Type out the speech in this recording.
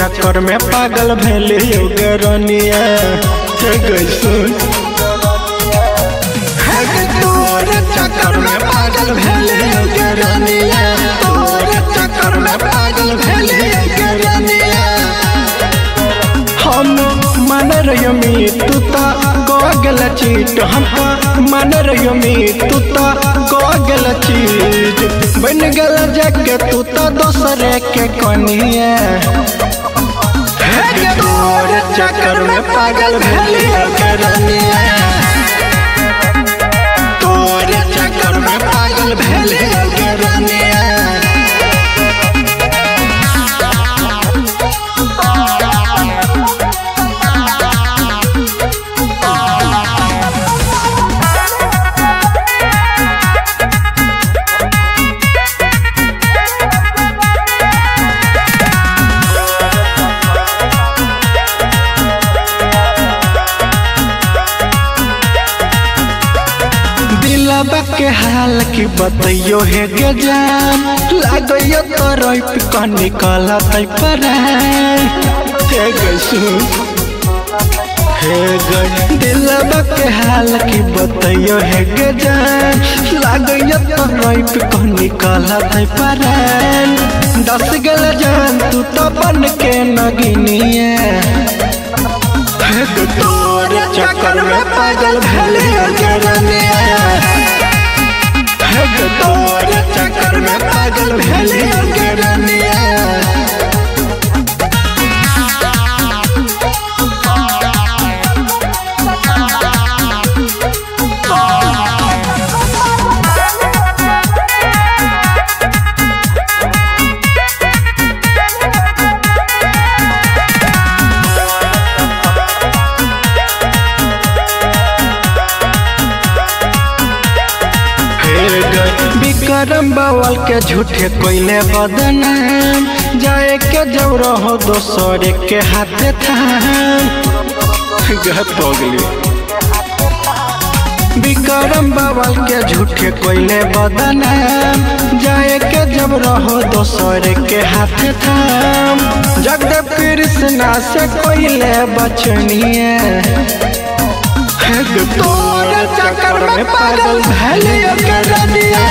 चक्कर में पागल भेले गरनिया तोरे चक्कर में पागल भेले गरनिया तोरे चक्कर में पागल भेले गरनिया हम मान रही मी तू तो गल चीट हम मान रही मी तू तो गल चीट बन गल जग तू तो दूसरे के कनिया तोरे चक्कर में पागल भेले गरनिया तोरे चक्कर में पागल भेले गरनिया के हाल की बतइयो है गजान लागइयो तो रोप का निकला तई पर हे गसु हे गज दिलबा के हाल की बतइयो है गजान लागइयो तो रोप का निकला तई पर 10 गल जान तू तो बन के नगिनिया तोरे चक्कर में पागल भेले गरनिया तोरे चक्कर में पागल भेले गरनिया विक्रम बावल के झूठे कोइले बदनाम जाए के जब रहो दोसरे के हाथे थाम विक्रम बावल के झूठे कोइले बदनाम जाए के जब रहो दोसरे के हाथे थाम जगदेव कृष्णा से कोइले बचनिया तोरे चक्कर में पागल भेले गरनिया